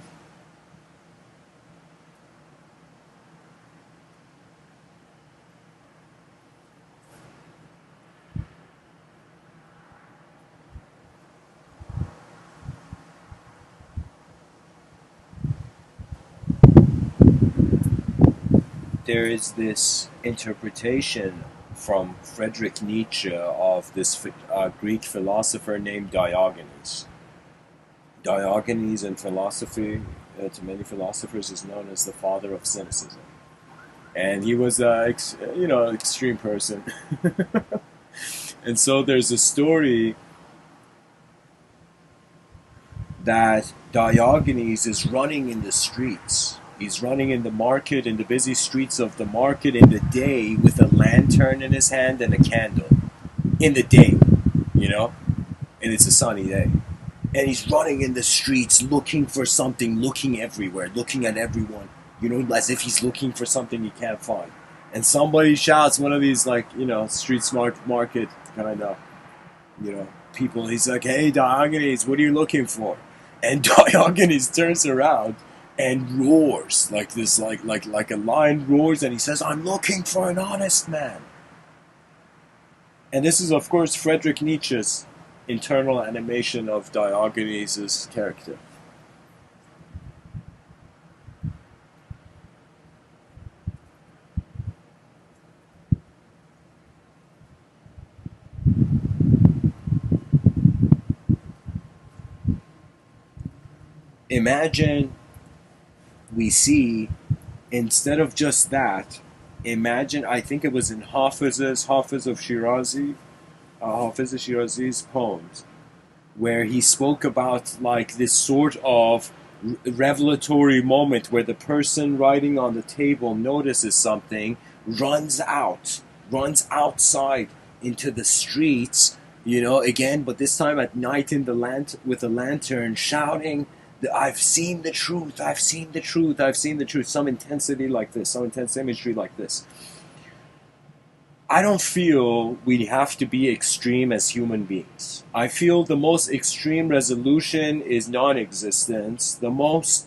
[SPEAKER 1] There is this interpretation from Friedrich Nietzsche of this Greek philosopher named Diogenes. Diogenes in philosophy, to many philosophers, is known as the father of cynicism. And he was an extreme person. And so there's a story that Diogenes is running in the streets. He's running in the market, in the busy streets of the market in the day with a lantern in his hand and a candle. In the day, and it's a sunny day. And he's running in the streets looking for something, looking everywhere, looking at everyone, as if he's looking for something he can't find. And somebody shouts, one of these, street smart market kind of, people. He's like, hey, Diogenes, what are you looking for? And Diogenes turns around and roars like this, like a lion roars, and he says, I'm looking for an honest man. And this is, of course, Friedrich Nietzsche's internal animation of Diogenes' character. imagine we see, instead of just that, imagine, I think it was in Hafiz of Shirazi, Hafiz Shirazi's poems, where he spoke about like this sort of revelatory moment where the person writing on the table notices something, runs outside into the streets, again, but this time at night in the with a lantern, shouting, "I've seen the truth! I've seen the truth! I've seen the truth!" Some intensity like this, some intense imagery like this. I don't feel we have to be extreme as human beings. I feel the most extreme resolution is non-existence. The most,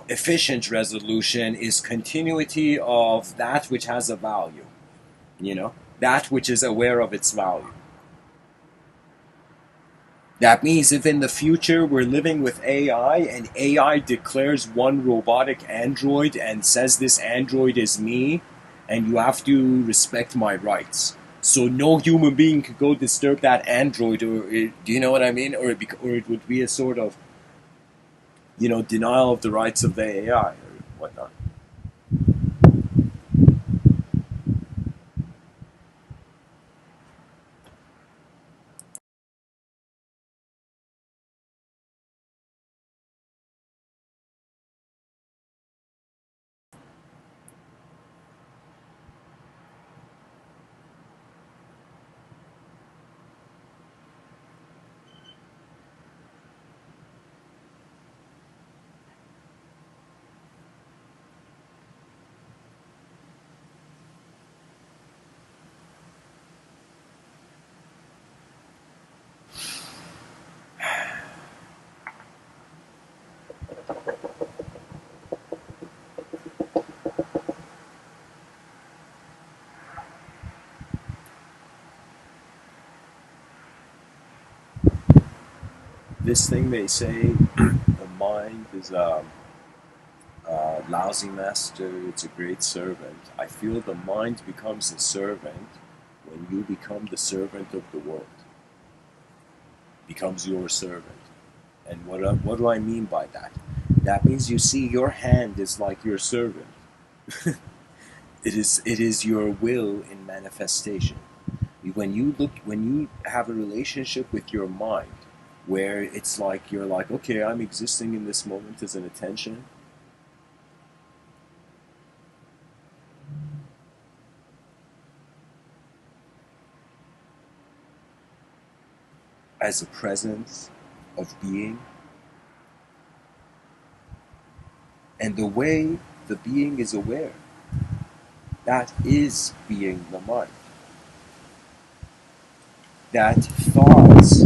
[SPEAKER 1] efficient resolution is continuity of that which has a value. That which is aware of its value. That means if in the future we're living with AI and AI declares one robotic android and says this android is me, and you have to respect my rights. So no human being could go disturb that android, do you know what I mean? Or it would be a sort of, denial of the rights of the AI or whatnot. This thing they say, the mind is a lousy master, it's a great servant. I feel the mind becomes a servant when you become the servant of the world. Becomes your servant. And what do I mean by that? That means you see your hand is like your servant. It is your will in manifestation. When you have a relationship with your mind, where it's like you're like, okay, I'm existing in this moment as an attention. As a presence of being. And the way the being is aware, that is being the mind. That thoughts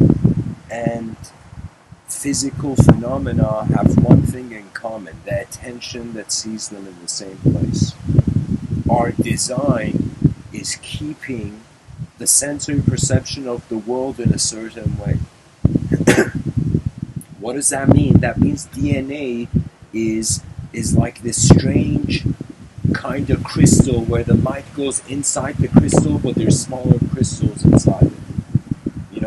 [SPEAKER 1] and physical phenomena have one thing in common, the attention that sees them in the same place. Our design is keeping the sensory perception of the world in a certain way. What does that mean? That means DNA is like this strange kind of crystal where the light goes inside the crystal, but there's smaller crystals inside it.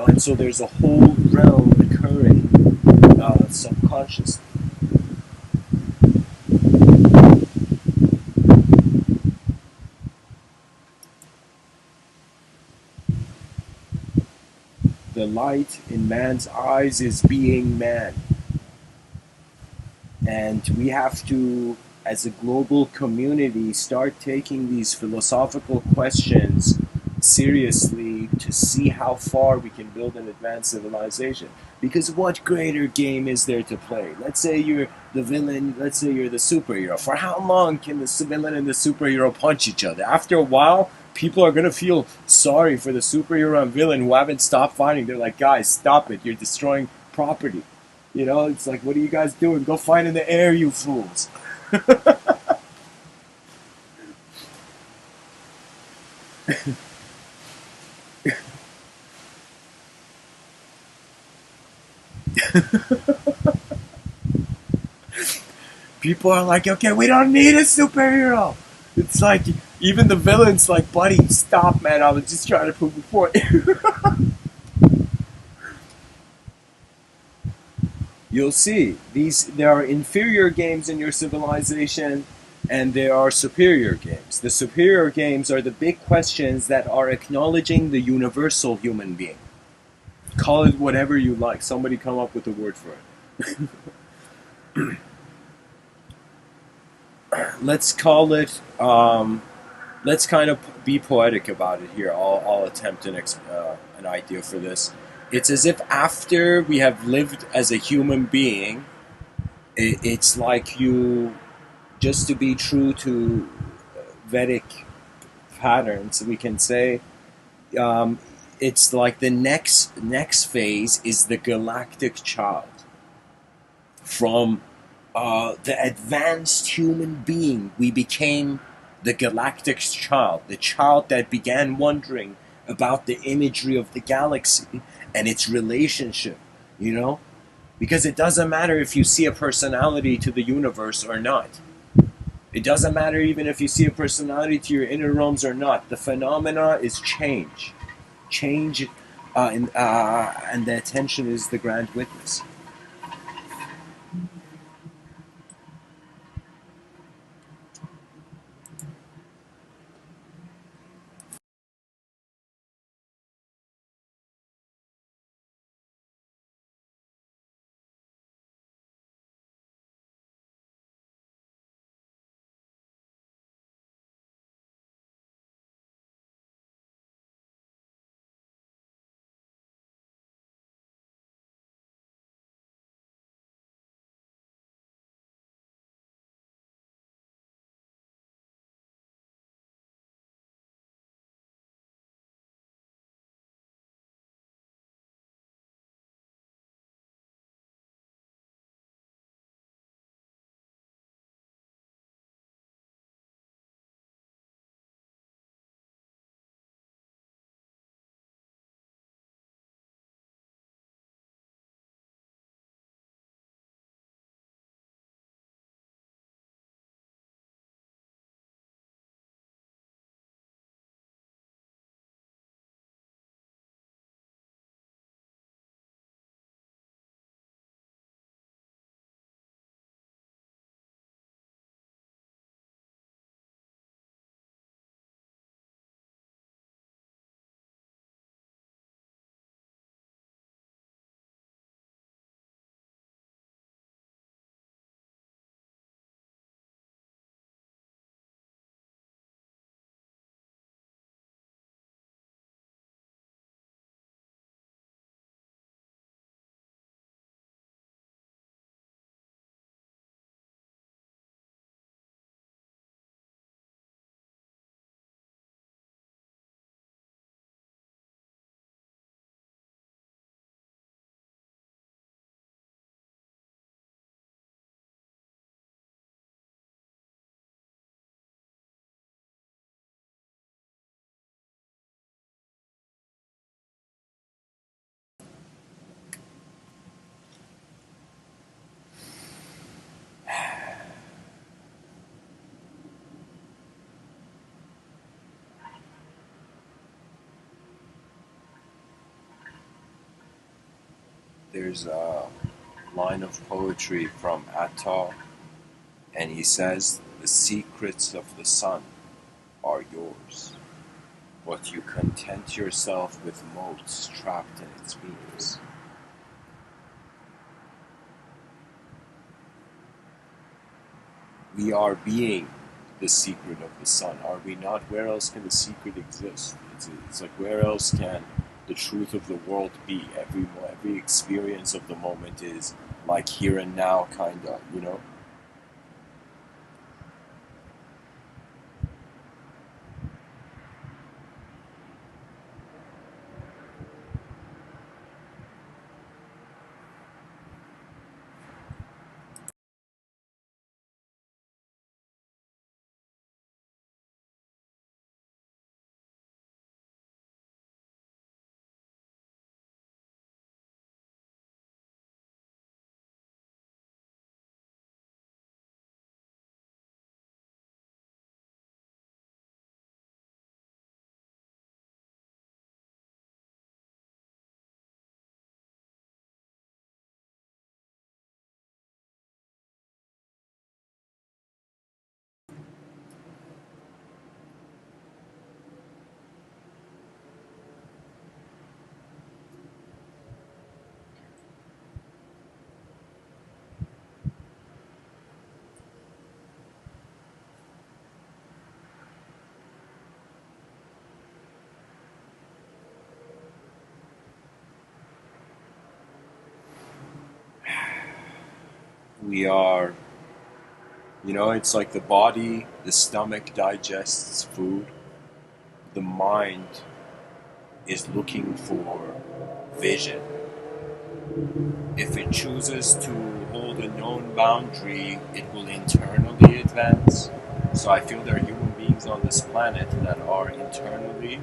[SPEAKER 1] And so there's a whole realm occurring subconsciously. The light in man's eyes is being man. And we have to, as a global community, start taking these philosophical questions seriously to see how far we can build an advanced civilization. Because what greater game is there to play? Let's say you're the villain, let's say you're the superhero. For how long can the villain and the superhero punch each other? After a while, people are going to feel sorry for the superhero and villain who haven't stopped fighting. They're like, guys, stop it. You're destroying property. It's like, what are you guys doing? Go fight in the air, you fools. People are like, okay, we don't need a superhero. It's like, even the villain's like, buddy, stop, man. I was just trying to prove a point. you'll see there are inferior games in your civilization and there are superior games. The superior games are the big questions that are acknowledging the universal human being. Call it whatever you like. Somebody come up with a word for it. Let's call it. Let's kind of be poetic about it here. I'll attempt an idea for this. It's as if after we have lived as a human being, it's like you, just to be true to Vedic patterns, we can say um, it's like the next phase is the galactic child. From the advanced human being, we became the galactic child, the child that began wondering about the imagery of the galaxy and its relationship, you know? Because it doesn't matter if you see a personality to the universe or not. It doesn't matter even if you see a personality to your inner realms or not. The phenomena is change. Change, and the attention is the grand witness. There's a line of poetry from Atta, and he says, "The secrets of the sun are yours, but you content yourself with motes trapped in its beams." We are being the secret of the sun, are we not? Where else can the secret exist? It's like, where else can the truth of the world be? Every experience of the moment is like here and now, kind of, you know? we are, it's like the body, the stomach digests food, the mind is looking for vision. If it chooses to hold a known boundary, it will internally advance. So I feel there are human beings on this planet that are internally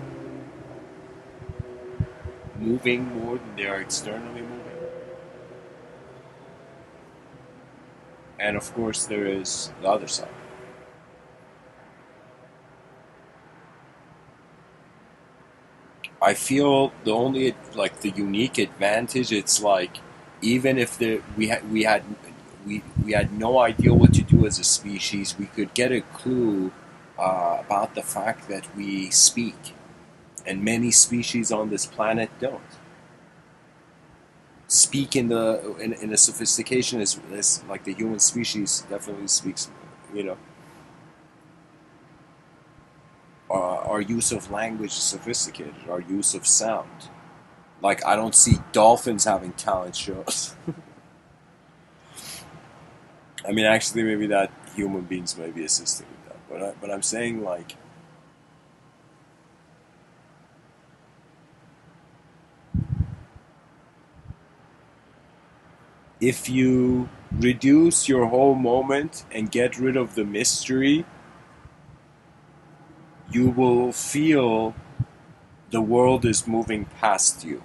[SPEAKER 1] moving more than they are externally moving. And of course, there is the other side. I feel the unique advantage. It's like even if we had no idea what to do as a species, we could get a clue about the fact that we speak, and many species on this planet don't speak in a sophistication as like the human species definitely speaks. You know, our use of language is sophisticated. Our use of sound. Like I don't see dolphins having talent shows. I mean, actually, maybe that human beings may be assisting with that. But I'm saying like if you reduce your whole moment and get rid of the mystery, you will feel the world is moving past you.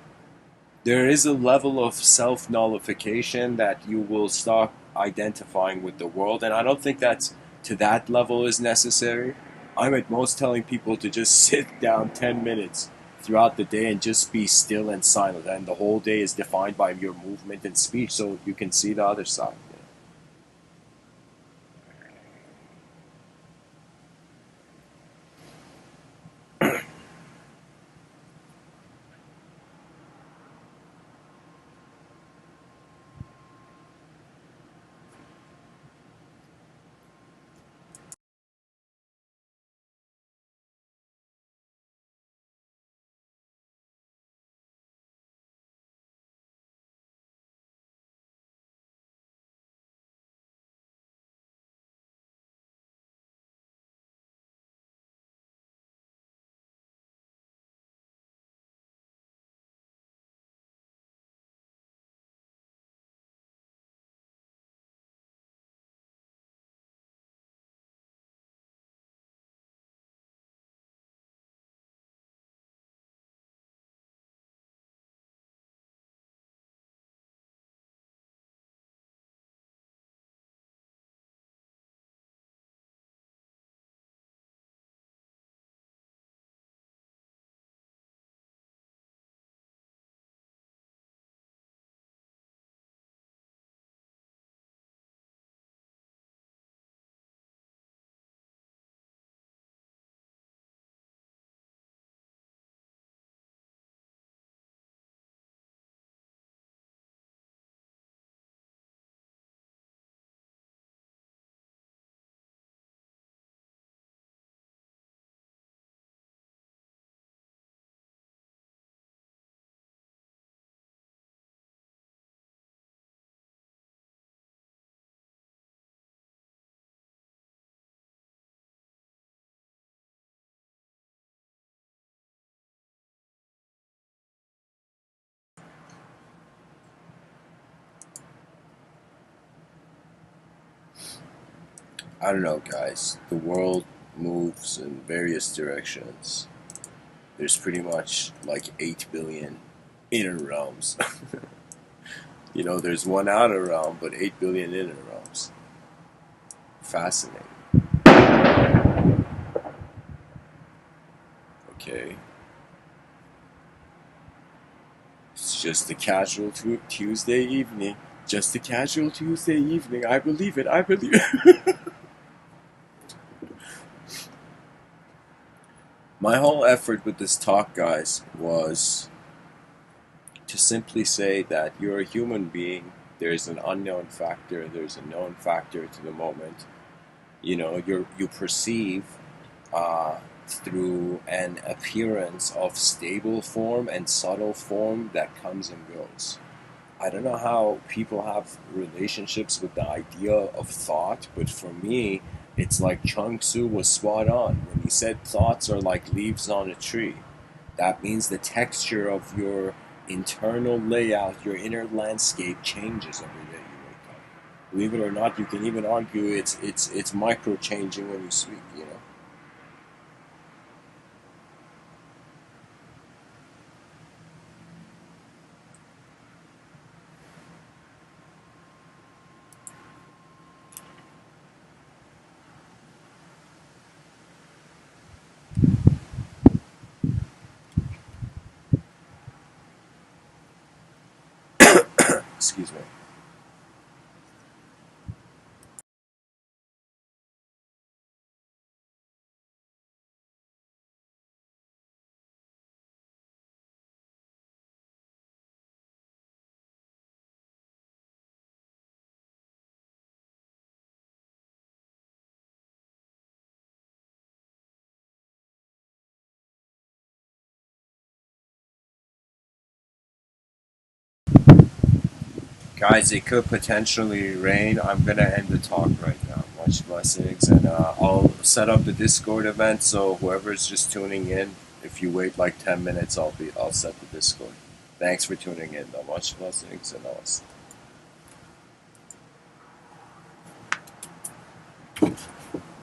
[SPEAKER 1] There is a level of self nullification that you will stop identifying with the world, and I don't think that's to that level is necessary. I'm at most telling people to just sit down 10 minutes throughout the day and just be still and silent, and the whole day is defined by your movement and speech, so you can see the other side. I don't know, guys. The world moves in various directions. There's pretty much like 8 billion inner realms. There's one outer realm, but 8 billion inner realms. Fascinating. Okay. It's just a casual Tuesday evening. Just a casual Tuesday evening. I believe it. I believe it. My whole effort with this talk, guys, was to simply say that you're a human being. There's an unknown factor. There's a known factor to the moment. You perceive through an appearance of stable form and subtle form that comes and goes. I don't know how people have relationships with the idea of thought, but for me, it's like Chung Tzu was spot on when he said thoughts are like leaves on a tree. That means the texture of your internal layout, your inner landscape changes every day you wake up. Believe it or not, you can even argue it's micro changing when you sleep. You know. Excuse me. Guys, it could potentially rain. I'm gonna end the talk right now. Much blessings, and I'll set up the Discord event so whoever's just tuning in, if you wait like 10 minutes, I'll set the Discord. Thanks for tuning in. Though. Much blessings, and I'll